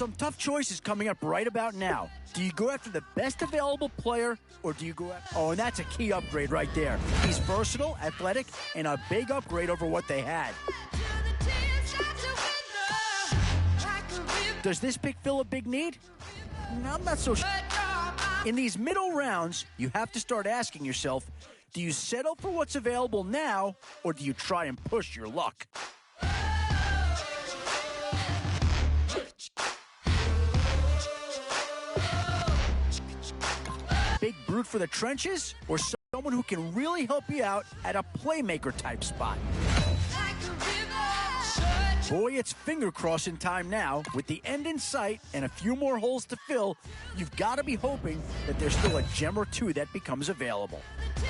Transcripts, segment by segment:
Some tough choices coming up right about now. Do you go after the best available player, or do you go after... Oh, and that's a key upgrade right there. He's versatile, athletic, and a big upgrade over what they had. Does this pick fill a big need? No, I'm not so sure. In these middle rounds, you have to start asking yourself, do you settle for what's available now, or do you try and push your luck? Big brute for the trenches, or someone who can really help you out at a playmaker type spot? Boy, it's finger crossing time now. With the end in sight and a few more holes to fill, you've got to be hoping that there's still a gem or two that becomes available.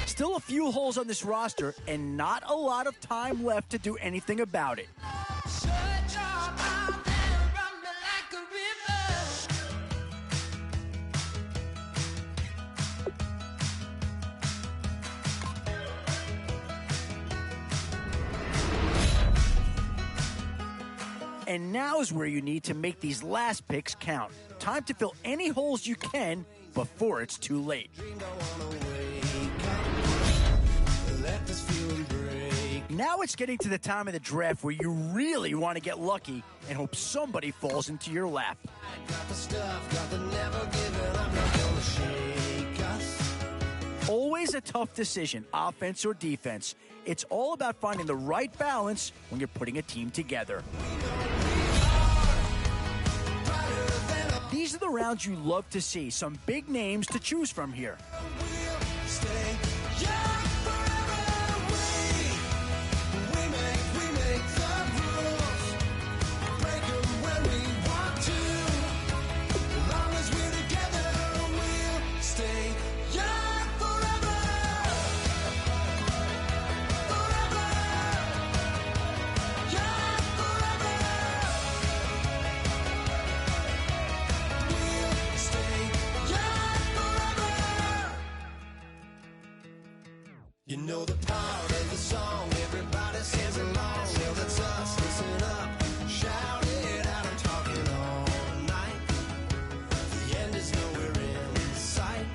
Still a few holes on this roster and not a lot of time left to do anything about it. And now is where you need to make these last picks count. Time to fill any holes you can before it's too late. Now it's getting to the time of the draft where you really want to get lucky and hope somebody falls into your lap. Always a tough decision, offense or defense. It's all about finding the right balance when you're putting a team together. These are the rounds you love to see. Some big names to choose from here. You know the part of the song, everybody sings along. Well, that's us, listen up, shout it out, I'm talking all night. The end is nowhere in sight.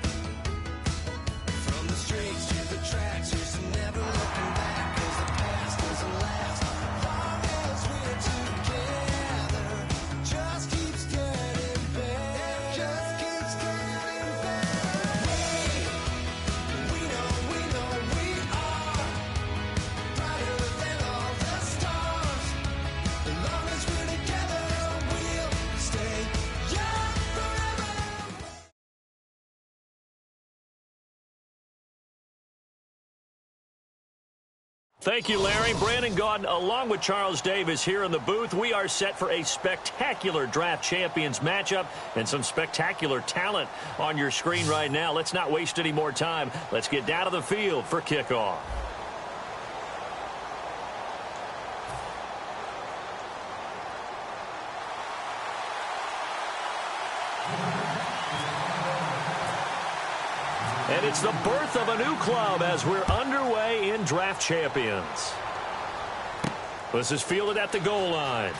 From the streets to the tracks, there's never looking back, 'cause the past doesn't last. As long as we're together, just keeps getting better, just keeps getting better. We know Thank you, Larry. Brandon Gaudin, along with Charles Davis here in the booth. We are set for a spectacular draft champions matchup and some spectacular talent on your screen right now. Let's not waste any more time. Let's get down to the field for kickoff. And it's the birth of a new club as we're underway in Draft Champions. This is fielded at the goal line.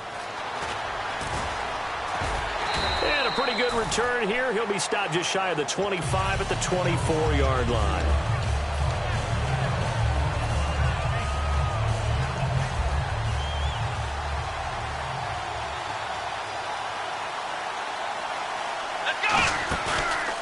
And a pretty good return here. He'll be stopped just shy of the 25 at the 24-yard line.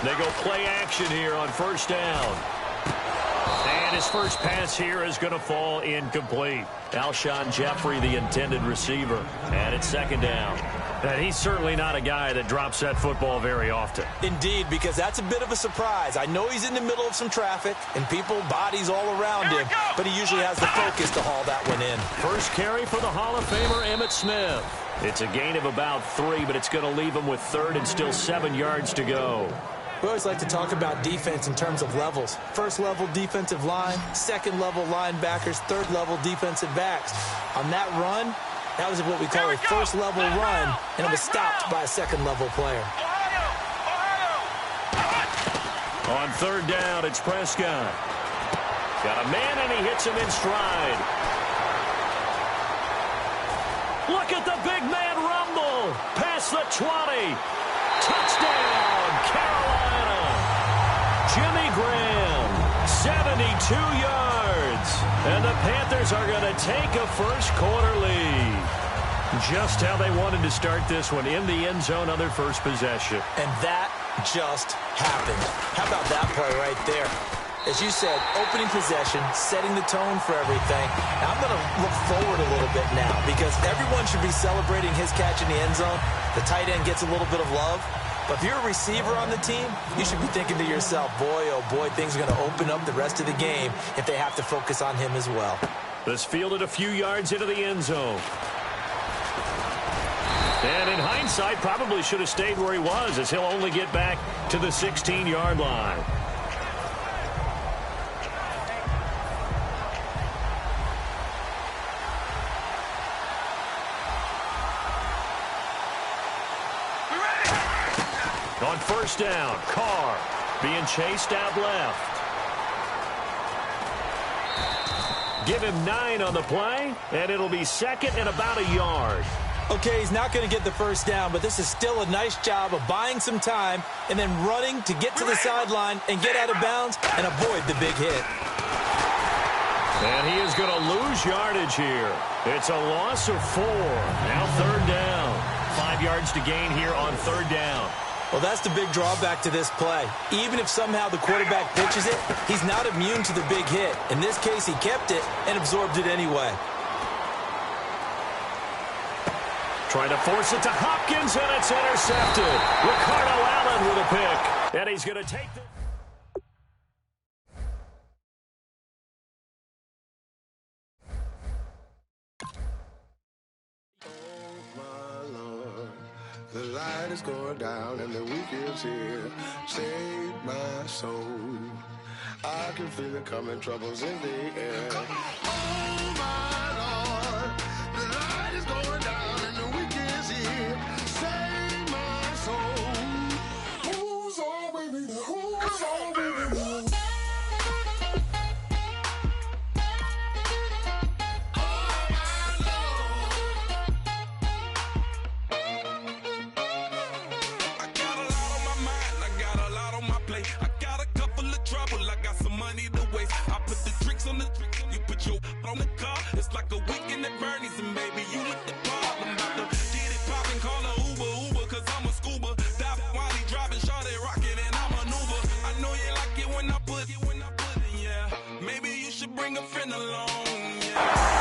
They go play action here on first down. And his first pass here is going to fall incomplete. Alshon Jeffrey, the intended receiver. And it's second down. And he's certainly not a guy that drops that football very often. Indeed, because that's a bit of a surprise. I know he's in the middle of some traffic and people, bodies all around him, but he usually has the focus to haul that one in. First carry for the Hall of Famer Emmitt Smith. It's a gain of about 3, but it's going to leave him with third and still 7 yards to go. We always like to talk about defense in terms of levels. First level defensive line, second level linebackers, third level defensive backs. On that run, that was what we call a first level run, and it was stopped by a second level player. On third down, it's Prescott. Got a man, and he hits him in stride. Look at the big man rumble. Pass across the 20. Touchdown, Carolina. Jimmy Graham, 72 yards. And the Panthers are going to take a first-quarter lead. Just how they wanted to start this one, in the end zone on their first possession. And that just happened. How about that play right there? As you said, opening possession, setting the tone for everything. Now, I'm going to look forward a little bit now because everyone should be celebrating his catch in the end zone. The tight end gets a little bit of love. But if you're a receiver on the team, you should be thinking to yourself, boy, oh boy, things are going to open up the rest of the game if they have to focus on him as well. This fielded a few yards into the end zone. And in hindsight, probably should have stayed where he was, as he'll only get back to the 16-yard line. On first down, Carr being chased out left. Give him 9 on the play, and it'll be second and about a yard. Okay, he's not going to get the first down, but this is still a nice job of buying some time and then running to get to the sideline and get out of bounds and avoid the big hit. And he is going to lose yardage here. It's a loss of 4. Now third down. 5 yards to gain here on third down. Well, that's the big drawback to this play. Even if somehow the quarterback pitches it, he's not immune to the big hit. In this case, he kept it and absorbed it anyway. Trying to force it to Hopkins, and it's intercepted. Ricardo Allen with a pick. And he's going to take the... The light is going down and the weekend's here. Save my soul. I can feel it coming, troubles in the air. Oh my Lord, the light is going down and the weekend's here. Save my soul. Who's all with me? Who's all with me? On the car, it's like a weekend at Bernie's, and baby, you look the part. I'm about to get it poppin', call a Uber, cause I'm a scuba. Dive while he driving, shot it, rocket, and I maneuver. I know you like it when I put it, yeah. Maybe you should bring a friend along, yeah.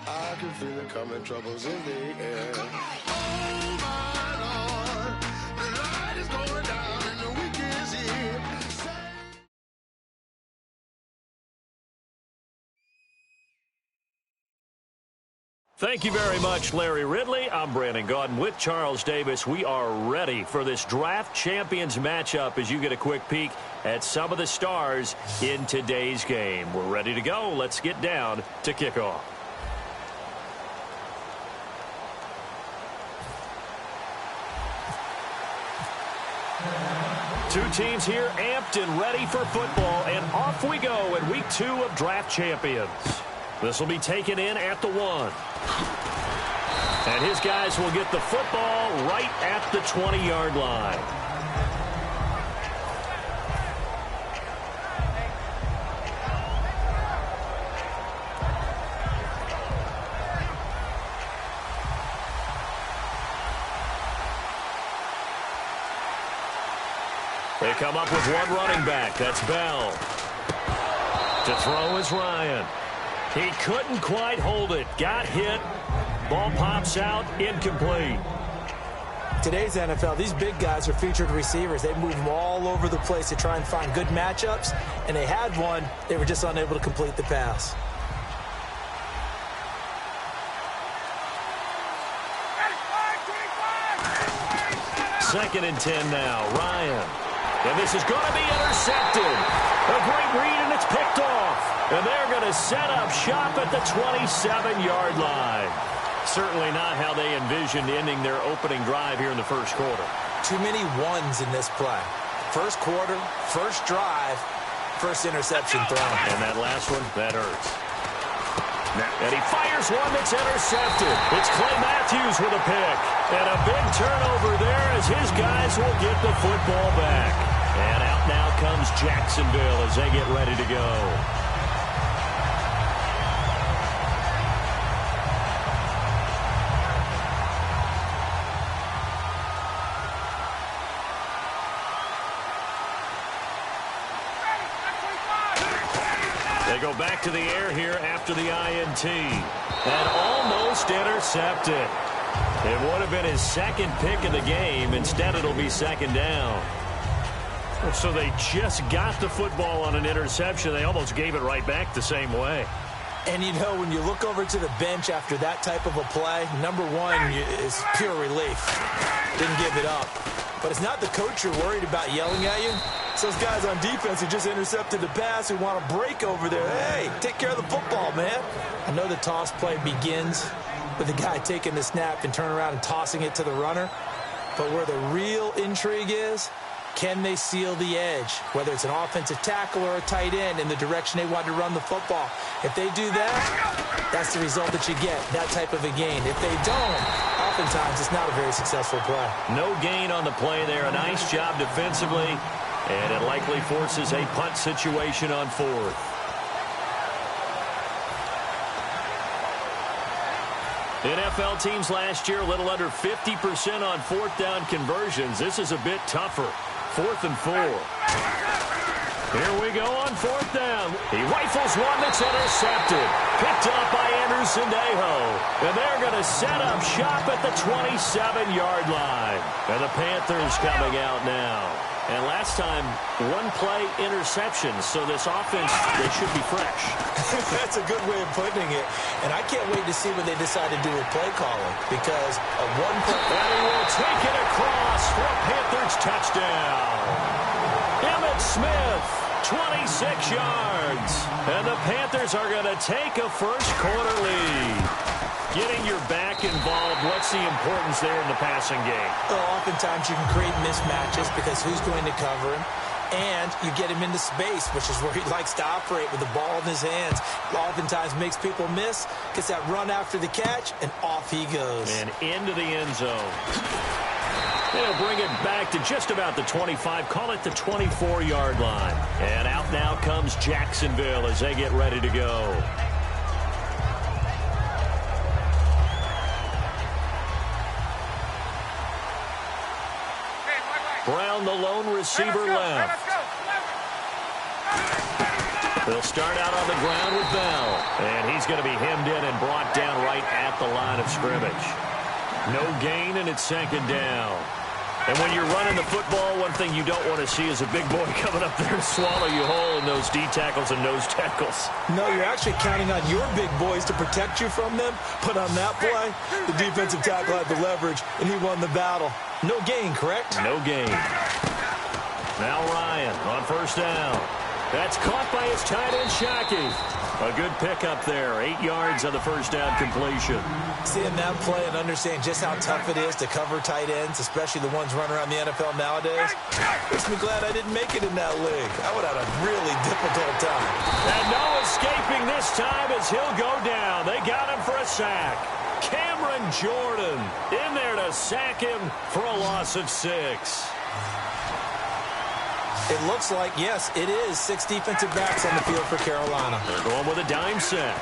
I can feel it coming, troubles in the air. Oh my Lord, the light is going down and the weekend's here. Thank you very much, Larry Ridley. I'm Brandon Gaudin with Charles Davis. We are ready for this draft champions matchup as you get a quick peek at some of the stars in today's game. We're ready to go. Let's get down to kickoff. Two teams here amped and ready for football, and off we go in week 2 of draft champions. This will be taken in at the 1. And his guys will get the football right at the 20-yard line. They come up with one running back. That's Bell. To throw is Ryan. He couldn't quite hold it. Got hit. Ball pops out. Incomplete. Today's NFL, these big guys are featured receivers. They move them all over the place to try and find good matchups. And they had one. They were just unable to complete the pass. Second and 10 now. Ryan. And this is going to be intercepted. A great read, and it's picked off. And they're going to set up shop at the 27-yard line. Certainly not how they envisioned ending their opening drive here in the first quarter. Too many ones in this play. First quarter, first drive, first interception thrown. And that last one, that hurts. And he fires one that's intercepted. It's Clay Matthews with a pick. And a big turnover there as his guys will get the football back. And out now comes Jacksonville as they get ready to go. They go back to the air here after the INT. And almost intercepted. It would have been his second pick of the game. Instead, it'll be second down. So they just got the football on an interception. They almost gave it right back the same way. And, you know, when you look over to the bench after that type of a play, number one is pure relief. Didn't give it up. But it's not the coach you're worried about yelling at you. It's those guys on defense who just intercepted the pass who want to break over there. Hey, take care of the football, man. I know the toss play begins with the guy taking the snap and turning around and tossing it to the runner. But where the real intrigue is, can they seal the edge, whether it's an offensive tackle or a tight end, in the direction they want to run the football? If they do that, that's the result that you get, that type of a gain. If they don't, oftentimes it's not a very successful play. No gain on the play there. A nice job defensively, and it likely forces a punt situation on fourth. NFL teams last year a little under 50% on fourth down conversions. This is a bit tougher. 4th and 4. Here we go on 4th down. He rifles one that's intercepted. Picked up by Andrew Sendejo. And they're going to set up shop at the 27-yard line. And the Panthers coming out now. And last time, one play interception. So this offense, they should be fresh. That's a good way of putting it. And I can't wait to see what they decide to do with play calling. Because a one play... And he will take it across for a Panthers touchdown. Emmitt Smith, 26 yards. And the Panthers are going to take a first quarter lead. Getting your back involved, what's the importance there in the passing game? Well, oftentimes you can create mismatches because who's going to cover him? And you get him into space, which is where he likes to operate with the ball in his hands. Oftentimes makes people miss, gets that run after the catch, and off he goes. And into the end zone. They'll bring it back to just about the 25, call it the 24-yard line. And out now comes Jacksonville as they get ready to go. Brown, the lone receiver, left. They'll start out on the ground with Bell. And he's going to be hemmed in and brought down right at the line of scrimmage. No gain, and it's second down. And when you're running the football, one thing you don't want to see is a big boy coming up there and swallow you whole in those D tackles and nose tackles. No, you're actually counting on your big boys to protect you from them. But on that play, the defensive tackle had the leverage, and he won the battle. No gain, correct? No gain. Now Ryan on first down. That's caught by his tight end, Shockey. A good pickup there. 8 yards on the first down completion. Seeing that play and understanding just how tough it is to cover tight ends, especially the ones running around the NFL nowadays, makes me glad I didn't make it in that league. I would have had a really difficult time. And no escaping this time as he'll go down. They got him for a sack. Cameron Jordan in there to sack him for a loss of 6. It looks like, yes, it is 6 defensive backs on the field for Carolina. They're going with a dime set.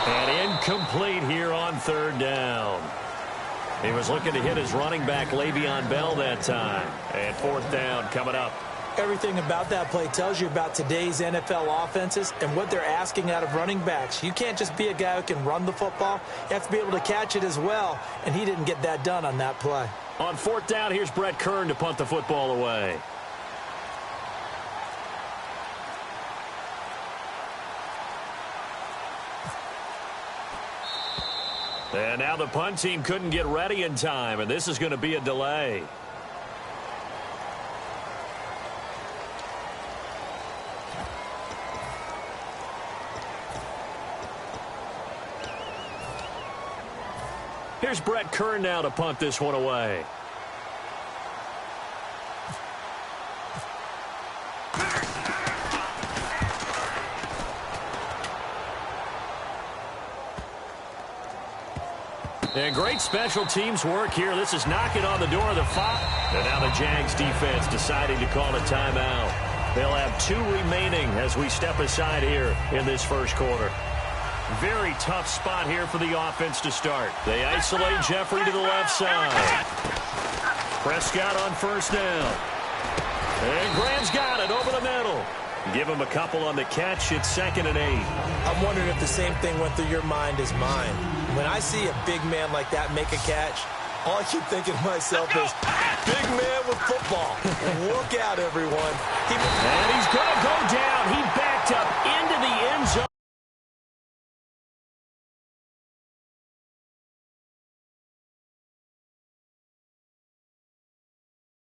And incomplete here on third down. He was looking to hit his running back, Le'Veon Bell, that time. And fourth down coming up. Everything about that play tells you about today's NFL offenses and what they're asking out of running backs. You can't just be a guy who can run the football. You have to be able to catch it as well, and he didn't get that done on that play. On fourth down, here's Brett Kern to punt the football away. And now the punt team couldn't get ready in time, and this is going to be a delay. Here's Brett Kern now to punt this one away. And great special teams work here. This is knocking on the door of the foul. And now the Jags defense deciding to call a timeout. They'll have 2 remaining as we step aside here in this first quarter. Very tough spot here for the offense to start. They isolate Jeffrey to the left side. Prescott on first down. And Graham's got it over the middle. Give him a couple on the catch. It's 2nd and 8. I'm wondering if the same thing went through your mind as mine. When I see a big man like that make a catch, all I keep thinking to myself is, big man with football. Look out, everyone. And he's going to go down. He backed up into the end zone.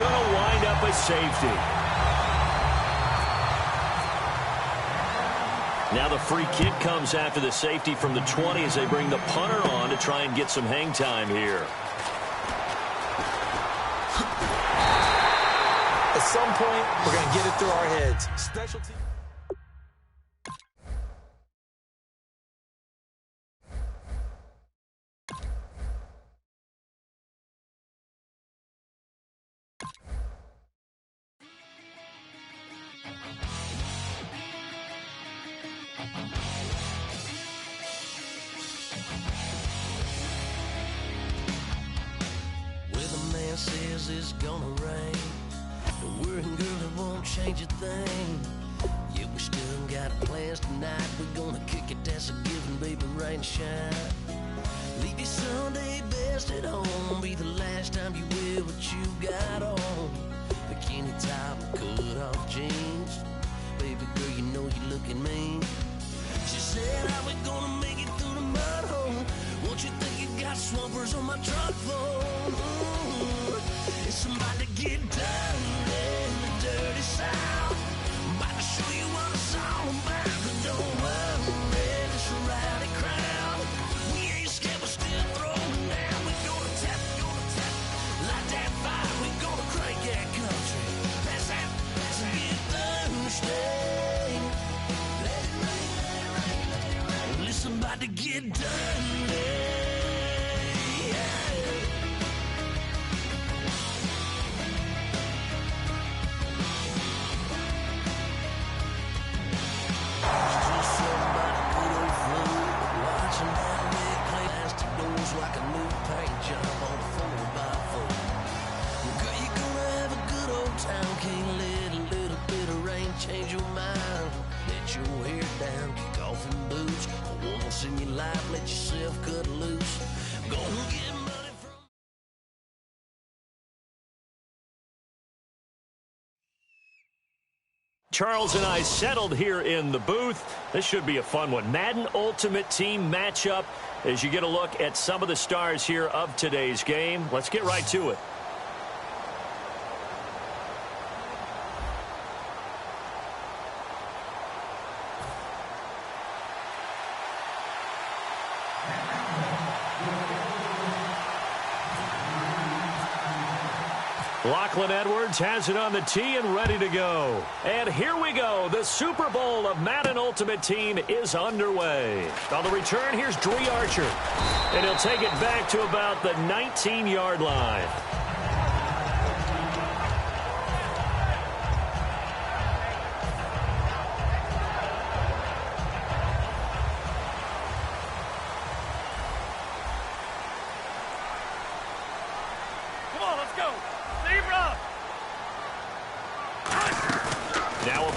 Going to wind up a safety. Now the free kick comes after the safety from the 20 as they bring the punter on to try and get some hang time here. At some point, we're going to get it through our heads. Special team. Weatherman says it's gonna rain. The worrying girl, it won't change a thing. Yeah, we still got plans tonight. We're gonna kick it, that's a given, baby, rain and shine. Leave your Sunday best at home. Be the last time you wear what you got on. Bikini top and cut off jeans. Baby girl, you know you looking mean. She said, how we gonna make it through the mud hole? Won't you think you got swampers on my truck phone? It's somebody to get down in the dirty south. About to show you what it's all about. But don't worry, it's a rowdy crowd. We ain't scared, we're still throwing down. We gonna tap, light that fire. We gonna crank that country. Pass that, and get Thursday. Let it rain. Well, it's somebody to get done. Like a new paint job on a 4x4. Girl, you're gonna have a good old time. Can't let a little bit of rain change your mind. Let your hair down, kick off in boots. For once in your life, let yourself cut loose. Go and get money from... Charles and I settled here in the booth. This should be a fun one. Madden Ultimate Team matchup as you get a look at some of the stars here of today's game. Let's get right to it. Lachlan Edwards has it on the tee and ready to go. And here we go. The Super Bowl of Madden Ultimate Team is underway. On the return, here's Dree Archer. And he'll take it back to about the 19-yard line.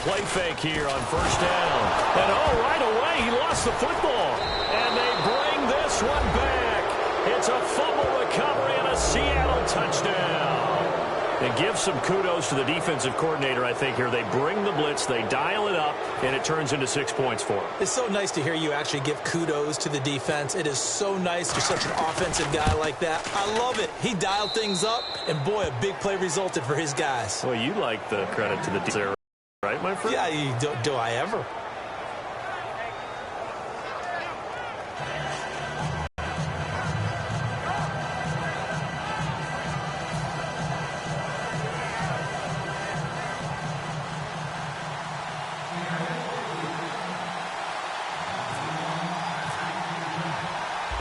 Play fake here on first down. And right away, he lost the football. And they bring this one back. It's a fumble recovery and a Seattle touchdown. And give some kudos to the defensive coordinator, I think, here. They bring the blitz, they dial it up, and it turns into 6 points for them. It's so nice to hear you actually give kudos to the defense. It is so nice. You're such an offensive guy like that. I love it. He dialed things up, and boy, a big play resulted for his guys. Well, you like the credit to the defense. Right, my friend? Yeah, do I ever?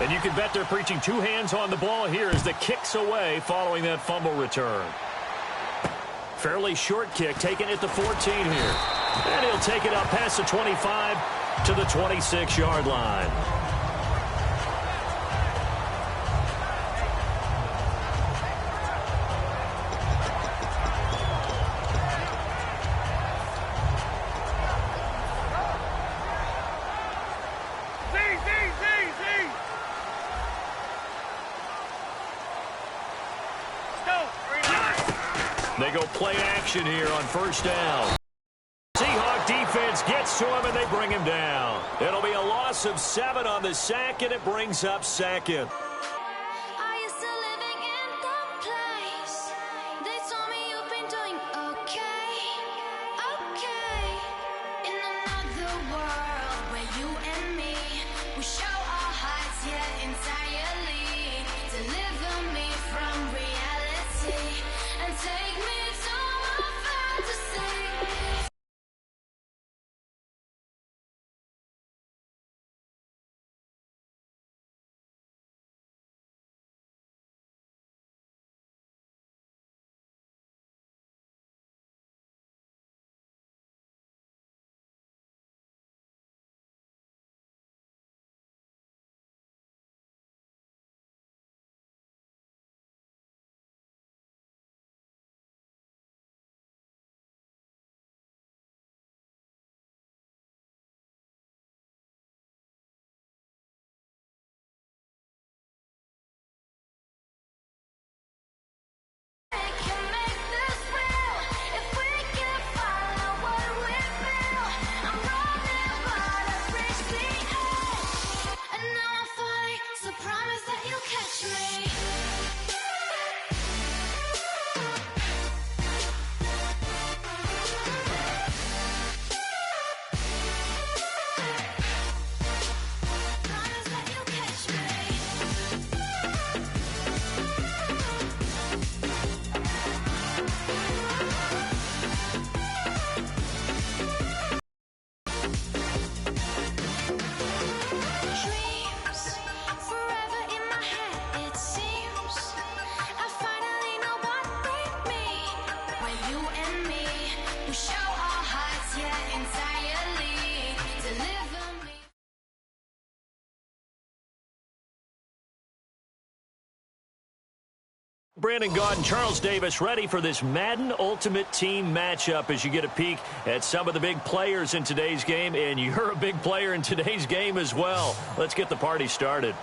And you can bet they're preaching two hands on the ball here as the kick's away following that fumble return. Fairly short kick, taken at the 14 here. And he'll take it up past the 25 to the 26-yard line. They go play action here on first down. Seahawk defense gets to him, and they bring him down. It'll be a loss of 7 on the sack, and it brings up second. Are you still living in the place? They told me you've been doing okay, okay. In another world where you and me, we show our hearts yet entirely. Deliver me from reality and take me to my fantasy. Brandon Gaudin, Charles Davis ready for this Madden Ultimate Team matchup as you get a peek at some of the big players in today's game, and you're a big player in today's game as well. Let's get the party started.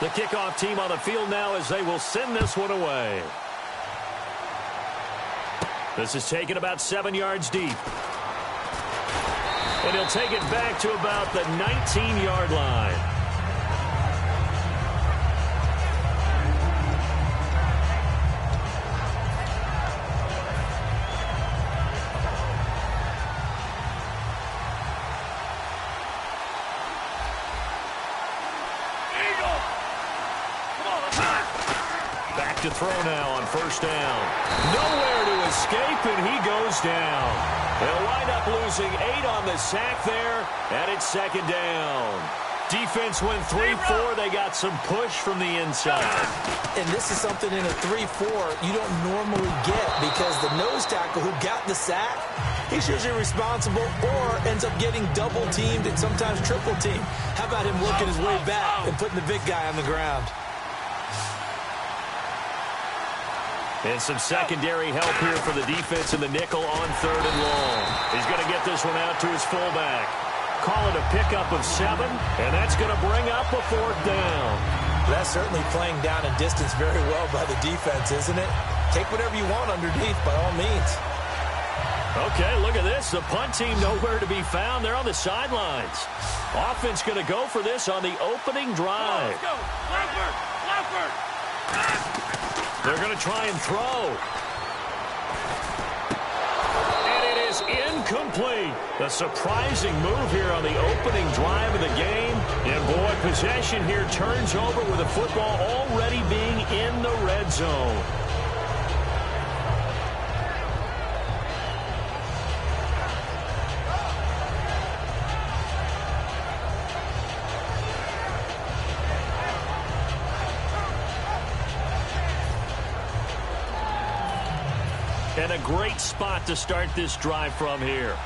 The kickoff team on the field now as they will send this one away. This is taken about 7 yards deep. And he'll take it back to about the 19-yard line. Back to throw now on first down. Nowhere to escape, and he goes down. They'll wind up losing 8 on the sack there, and it's second down. Defense went 3-4. They got some push from the inside. And this is something in a 3-4 you don't normally get because the nose tackle who got the sack, he's usually responsible or ends up getting double-teamed and sometimes triple-teamed. How about him working his way back and putting the big guy on the ground? And some secondary help here for the defense in the nickel on third and long. He's going to get this one out to his fullback. Call it a pickup of 7, and that's going to bring up a fourth down. That's certainly playing down and distance very well by the defense, isn't it? Take whatever you want underneath by all means. Okay, look at this. The punt team nowhere to be found. They're on the sidelines. Offense going to go for this on the opening drive. Let's go. Lauford. They're going to try and throw. And it is incomplete. A surprising move here on the opening drive of the game. And, boy, possession here turns over with the football already being in the red zone. And a great spot to start this drive from here.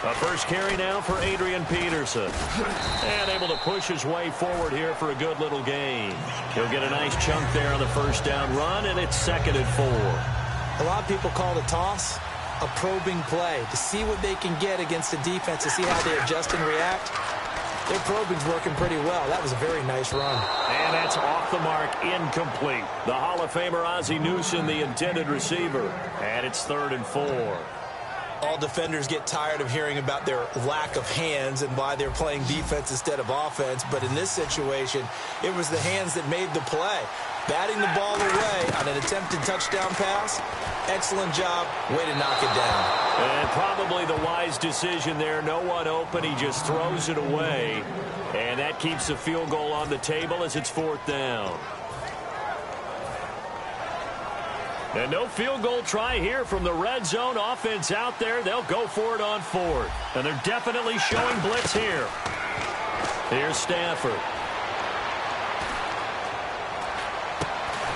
A first carry now for Adrian Peterson. And able to push his way forward here for a good little gain. He'll get a nice chunk there on the first down run, and it's 2nd and 4. A lot of people call the toss a probing play to see what they can get against the defense, to see how they adjust and react. Their probing's working pretty well. That was a very nice run. And that's off the mark, incomplete. The Hall of Famer Ozzie Newsome, the intended receiver. And it's 3rd and 4. All defenders get tired of hearing about their lack of hands and why they're playing defense instead of offense. But in this situation, it was the hands that made the play. Batting the ball away on an attempted touchdown pass. Excellent job. Way to knock it down. And probably the wise decision there. No one open. He just throws it away. And that keeps the field goal on the table as it's 4th down. And no field goal try here from the red zone. Offense out there. They'll go for it on 4th. And they're definitely showing blitz here. Here's Stafford.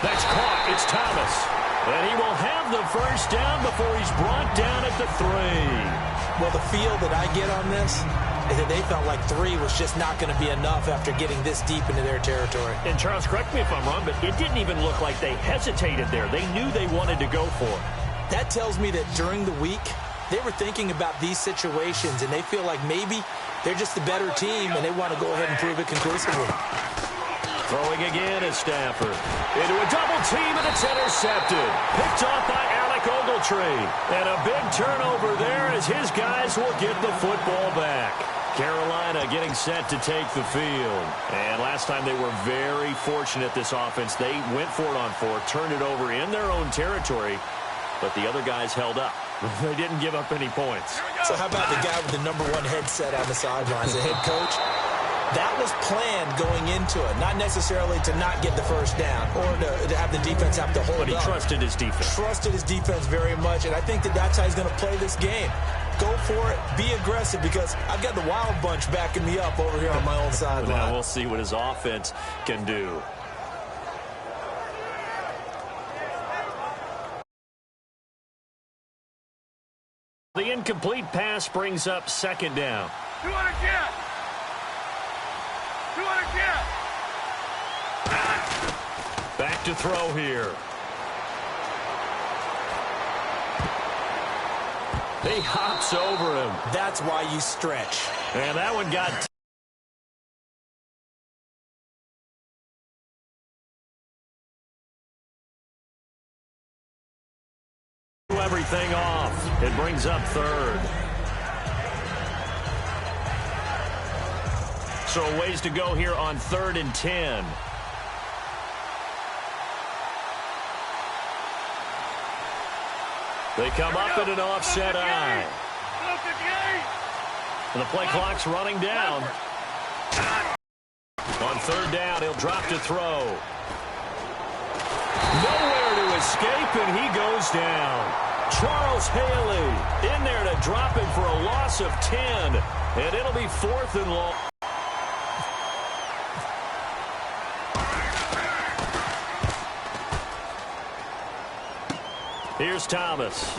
That's caught. It's Thomas. And he will have the first down before he's brought down at the 3. Well, the feel that I get on this is that they felt like 3 was just not going to be enough after getting this deep into their territory. And Charles, correct me if I'm wrong, but it didn't even look like they hesitated there. They knew they wanted to go for it. That tells me that during the week, they were thinking about these situations, and they feel like maybe they're just the better team, and they want to go ahead and prove it conclusively. Throwing again is Stafford. Into a double team, and it's intercepted. Picked off by Alec Ogletree. And a big turnover there as his guys will get the football back. Carolina getting set to take the field. And last time they were very fortunate, this offense. They went for it on 4, turned it over in their own territory, but the other guys held up. They didn't give up any points. So how about the guy with the #1 headset on the sidelines, the head coach? That was planned going into it, not necessarily to not get the first down or to have the defense have to hold up. But he trusted his defense. Trusted his defense very much, and I think that that's how he's going to play this game. Go for it, be aggressive, because I've got the Wild Bunch backing me up over here on my own sideline. Now we'll see what his offense can do. The incomplete pass brings up 2nd down. Back to throw here. He hops over him. That's why you stretch. And that one got everything off. It brings up 3rd. So a ways to go here on 3rd and 10. They come up in an offset eye. And the play clock's running down. On 3rd down, he'll drop to throw. Nowhere to escape, and he goes down. Charles Haley in there to drop him for a loss of 10. And it'll be 4th and long. Here's Thomas.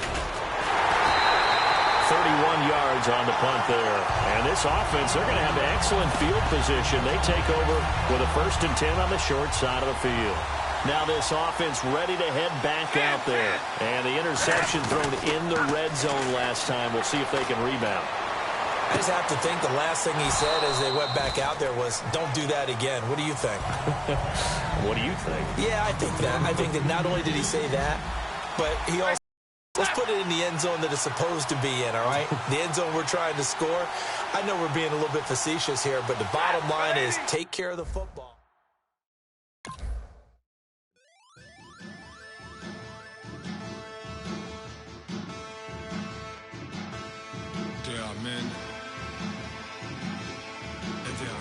31 yards on the punt there. And this offense, they're going to have excellent field position. They take over with a 1st and 10 on the short side of the field. Now this offense ready to head back out there. And the interception thrown in the red zone last time. We'll see if they can rebound. I just have to think the last thing he said as they went back out there was, don't do that again. What do you think? What do you think? Yeah, I think that. I think that not only did he say that, but he also, let's put it in the end zone that it's supposed to be in, all right? The end zone we're trying to score. I know we're being a little bit facetious here, but the bottom line is take care of the football.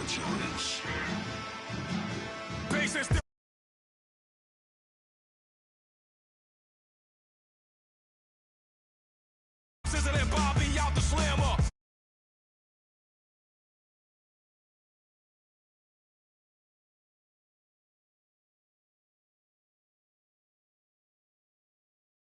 challenge. Bases